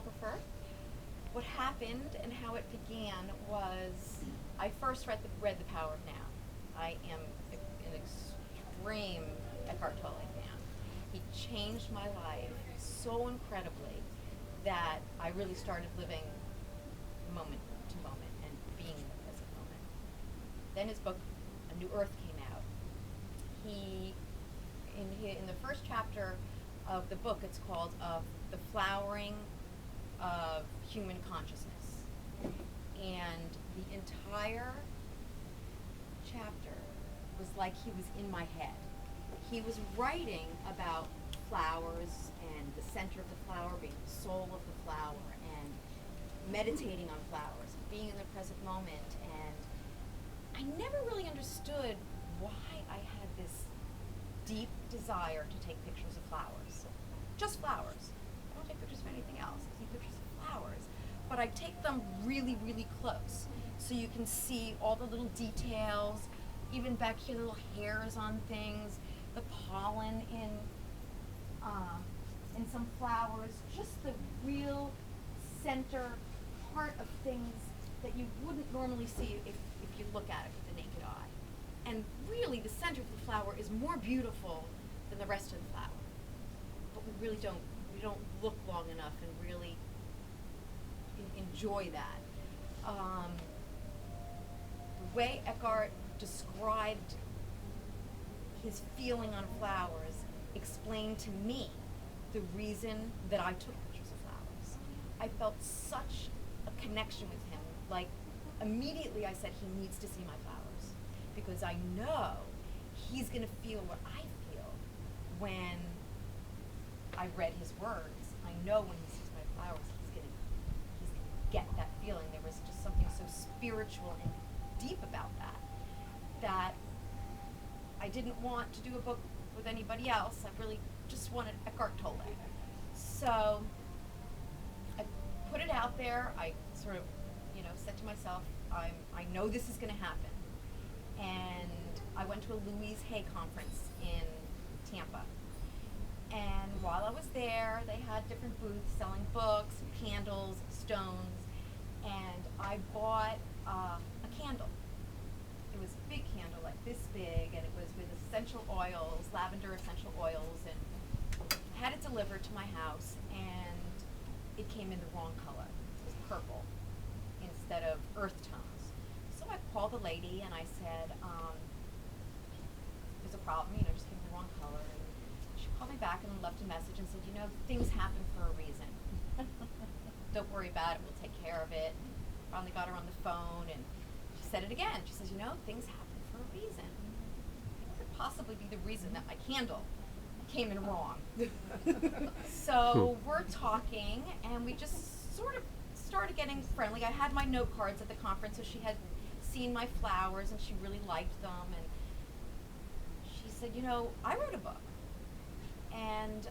photographer. What happened and how it began was I first read The Power of Now. I am an extreme Eckhart Tolle fan. He changed my life so incredibly that I really started living moment to moment and being in the present moment. Then his book, A New Earth, came out. He, in the first chapter of the book, it's called The Flowering of Human Consciousness. And the entire chapter was like he was in my head. He was writing about flowers and the center of the flower being the soul of the flower, and meditating on flowers, being in the present moment. And I never really understood why I had this deep desire to take pictures of flowers. Just flowers. I don't take pictures of anything else. I take pictures of flowers. But I take them really, really close, so you can see all the little details, even back here, little hairs on things, the pollen in some flowers, just the real center part of things that you wouldn't normally see if you look at it with the naked eye. And really, the center of the flower is more beautiful than the rest of the flower. But we really don't look long enough and really enjoy that. The way Eckhart described his feeling on flowers explained to me the reason that I took pictures of flowers. I felt such a connection with him. Like, immediately I said, he needs to see my flowers, because I know he's going to feel what I feel when I read his words. I know when he sees my flowers, he's going to get that feeling. There was just something so spiritual and deep about that I didn't want to do a book with anybody else. I really just wanted Eckhart Tolle. So I put it out there. I sort of, said to myself, I know this is going to happen. And I went to a Louise Hay conference in Tampa. And while I was there, they had different booths selling books, candles, stones, and I bought a candle. It was a big candle, like this big, and it was with essential oils, lavender essential oils, and I had it delivered to my house, and it came in the wrong color. It was purple instead of earth tones. So I called the lady and I said, there's a problem, just came in the wrong color. And she called me back and left a message and said, things happen for a reason. Don't worry about it, we'll take care of it. Finally got her on the phone, and she said it again. She says, things happen for a reason. What could possibly be the reason that my candle came in wrong? So we're talking, and we just sort of started getting friendly. I had my note cards at the conference, so she had seen my flowers, and she really liked them. And she said, I wrote a book, and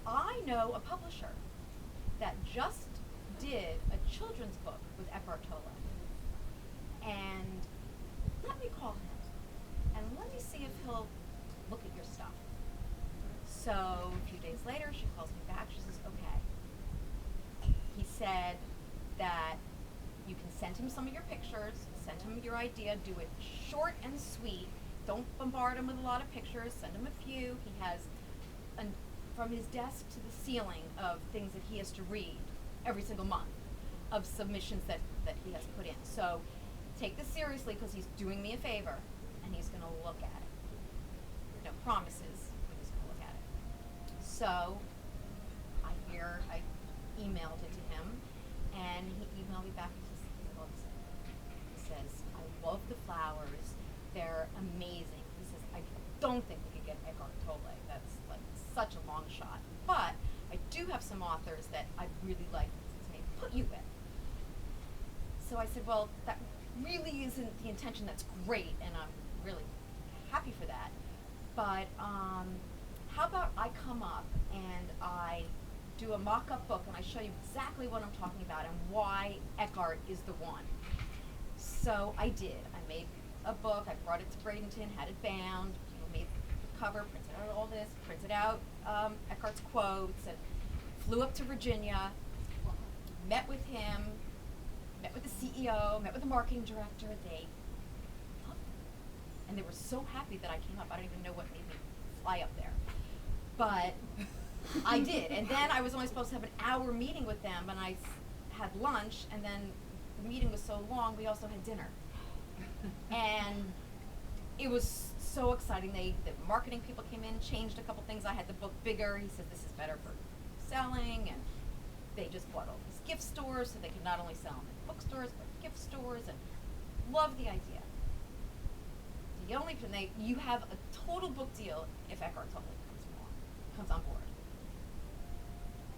I know a publisher that just did a children's book with Eckhart Tolle. And let me call him, and let me see if he'll look at your stuff. So a few days later, she calls me back. She says, okay. He said that you can send him some of your pictures, send him your idea, do it short and sweet. Don't bombard him with a lot of pictures, send him a few. He has, from his desk to the ceiling, of things that he has to read every single month, of submissions that he has put in. So take this seriously, because he's doing me a favor, and he's going to look at it. No promises, but he's going to look at it. So I emailed it to him, and he emailed me back and he says, I love the flowers. They're amazing. He says, I don't think we could get Eckhart Tolle. That's like such a long shot. But I do have some authors that I'd really like to put you with. So I said, well, that really isn't the intention. That's great, and I'm really happy for that. But how about I come up and I do a mock-up book, and I show you exactly what I'm talking about and why Eckhart is the one. So I did. I made a book. I brought it to Bradenton, had it bound, made the cover, printed out all this, printed out Eckhart's quotes, and flew up to Virginia, met with him, met with the CEO, met with the marketing director. They loved it. And they were so happy that I came up. I don't even know what made me fly up there. But I did. And then I was only supposed to have an hour meeting with them, and I had lunch, and then the meeting was so long, we also had dinner. And it was so exciting. The marketing people came in, changed a couple things. I had the book bigger. He said, this is better for selling. And they just bought all these gift stores, so they could not only sell them in bookstores, but gift stores, and loved the idea. The only thing you have a total book deal if Eckhart Tolle comes on board.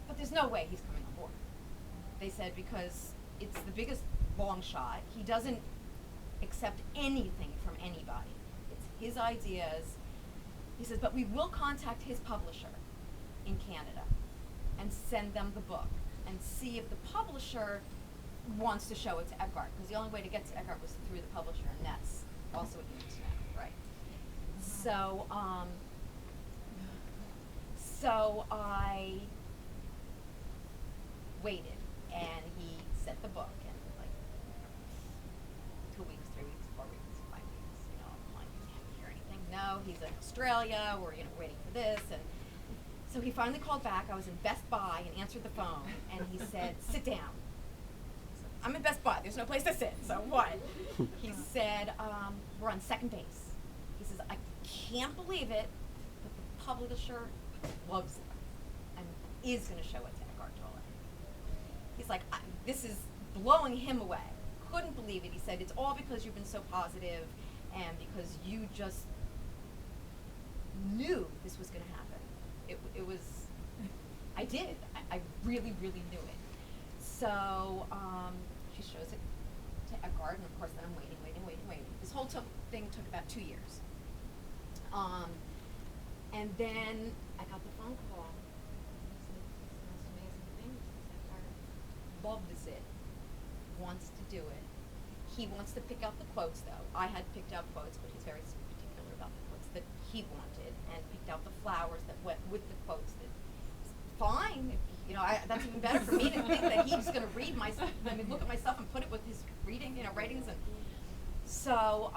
But there's no way he's coming on board. They said because it's the biggest long shot. He doesn't accept anything from anybody. It's his ideas. He says, but we will contact his publisher in Canada and send them the book and see if the publisher wants to show it to Eckhart, because the only way to get to Eckhart was through the publisher, and that's also what you need to know, right? So I waited, and he sent the book, and like 2 weeks, 3 weeks, 4 weeks, 5 weeks, I'm like, can't hear anything. No, he's in Australia, we're waiting for this, and so he finally called back. I was in Best Buy and answered the phone, and he said, sit down. I said, I'm in Best Buy, there's no place to sit, so what? He said, we're on second base. He says, I can't believe it, but the publisher loves it and is going to show it to Eckhart Tolle. He's like, this is blowing him away. Couldn't believe it. He said, it's all because you've been so positive and because you just knew this was going to happen. It was, I did. I really, really knew it. So she shows it to Eckhart, and of course then I'm waiting. This whole thing took about 2 years. And then I got the phone call. He said, it's the most amazing thing. Eckhart loves it, wants to do it. He wants to pick out the quotes, though. I had picked out quotes, but he's very particular about the quotes that he wanted, and picked out the flowers that went with the quotes. That fine, that's even better for me to think that he's going to read look at my stuff and put it with his writings. And so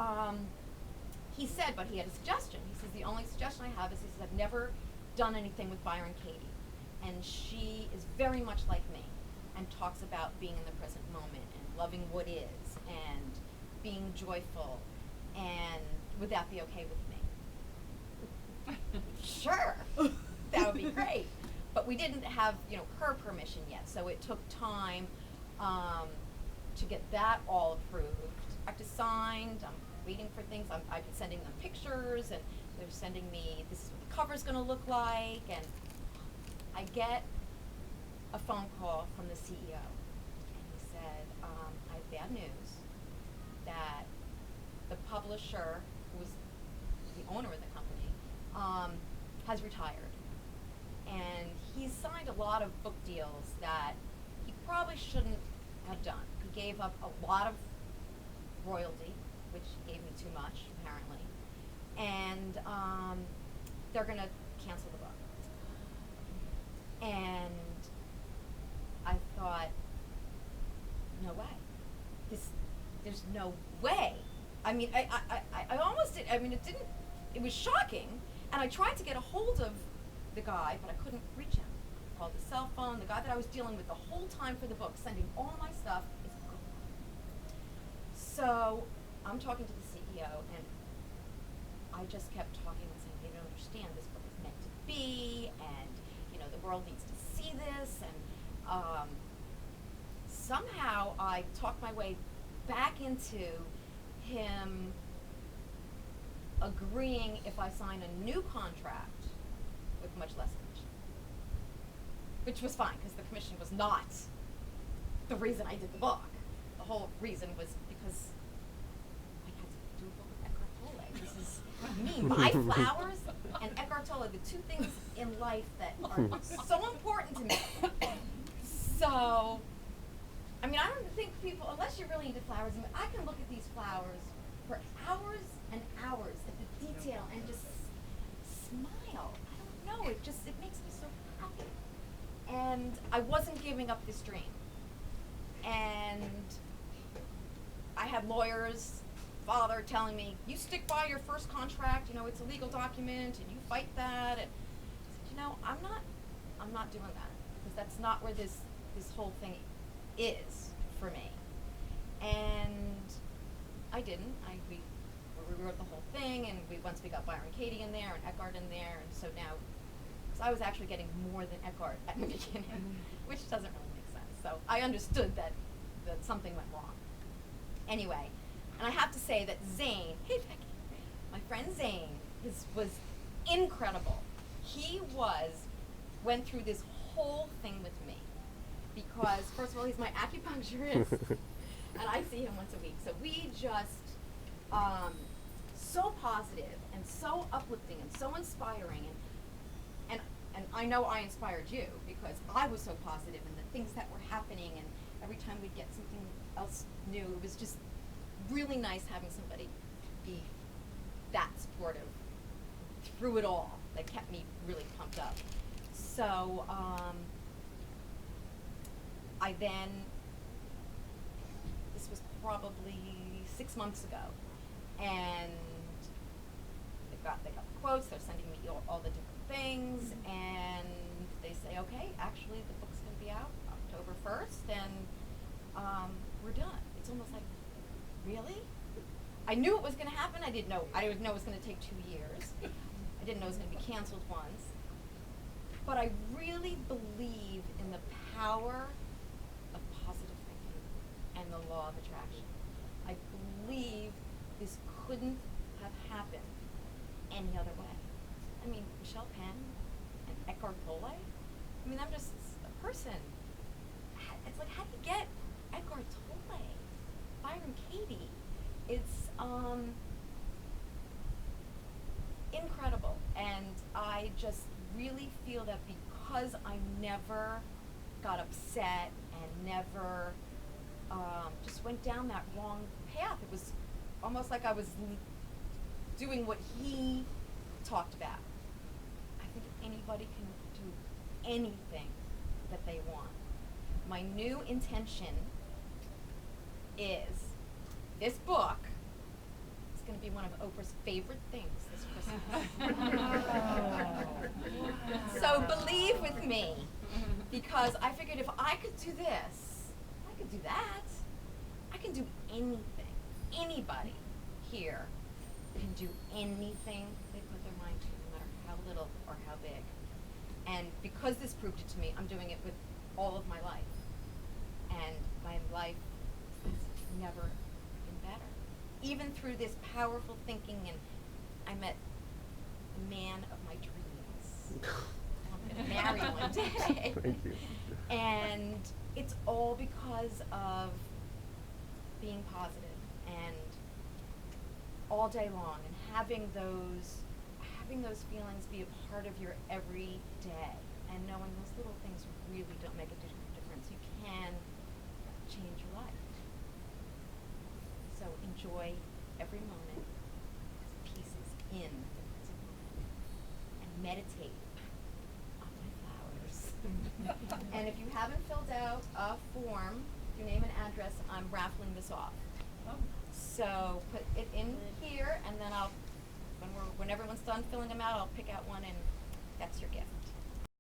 he said, but he had a suggestion. He says, the only suggestion I have is, he says, I've never done anything with Byron Katie, and she is very much like me, and talks about being in the present moment and loving what is and being joyful, and would that be okay with me? Sure, that would be great. But we didn't have, her permission yet, so it took time to get that all approved. Contract is signed. I'm waiting for things. I've been sending them pictures, and they're sending me, this is what the cover's going to look like, and I get a phone call from the CEO, and he said, I have bad news that the publisher, who was the owner of the company, has retired. And he's signed a lot of book deals that he probably shouldn't have done. He gave up a lot of royalty, which gave me too much, apparently. And they're going to cancel the book. And I thought, no way. There's no way. I mean, I almost did. I mean, it was shocking. And I tried to get a hold of the guy, but I couldn't reach him. I called his cell phone. The guy that I was dealing with the whole time for the book, sending all my stuff, is gone. So I'm talking to the CEO, and I just kept talking and saying, you don't understand, this book is meant to be, and the world needs to see this, and somehow I talked my way back into him agreeing if I sign a new contract with much less commission, which was fine because the commission was not the reason I did the book. The whole reason was because I had to do a book with Eckhart Tolle. This is me, my flowers, and Eckhart Tolle, the two things in life that are so important to me. So, I mean, I don't think people, unless you're really into flowers, I mean, I can look at these flowers for hours and hours at the detail and just smile. I don't know, it makes me so happy. And giving up this dream. And I had lawyers, father telling me, you stick by your first contract, you know, it's a legal document, and you fight that. And I said, you know, I'm not doing that, because that's not where this whole thing is for me. And I didn't. We rewrote the whole thing, and once we got Byron Katie in there and Eckhart in there, and so now, because I was actually getting more than Eckhart at the beginning, which doesn't really make sense. So I understood that something went wrong. Anyway, and I have to say that Zane, hey Becky, my friend Zane, was incredible. He went through this whole thing with me, because first of all, he's my acupuncturist, and I see him once a week. So we just, so positive and so uplifting and so inspiring, and I know I inspired you because I was so positive in the things that were happening, and every time we'd get something else new, it was just really nice having somebody be that supportive through it all. That kept me really pumped up. So I then, this was probably 6 months ago, and they got the quotes, they're sending me all the different things, and they say, okay, actually the book's gonna be out October 1st, and we're done. It's almost like, really? I knew it was gonna happen. I didn't know it was gonna take 2 years. I didn't know it was gonna be canceled once. But I really believe in the power of positive thinking and the law of attraction. I believe this couldn't have happened any other way. I mean, Michelle Penn and Eckhart Tolle. I mean, I'm just a person. It's like, how do you get Eckhart Tolle, Byron Katie? It's incredible, and I just really feel that because I never got upset and never just went down that wrong path. It was almost like I was doing what he talked about. I think anybody can do anything that they want. My new intention is this book is going to be one of Oprah's favorite things this Christmas. So believe with me, because I figured if I could do this, I could do that. I can do anything. Anybody here can do anything they put their mind to, no matter how little or how big. And because this proved it to me, I'm doing it with all of my life. And my life has never been better. Even through this powerful thinking, and I met the man of my dreams. I'm going to marry one day. Thank you. And it's all because of being positive and all day long, and having those feelings be a part of your every day, and knowing those little things really don't make a difference. You can change your life. So enjoy every moment, because peace is in the present moment. And meditate on my flowers. And if you haven't filled out a form, your name and address, I'm raffling this off. So put it in here, and then when everyone's done filling them out, I'll pick out one, and that's your gift.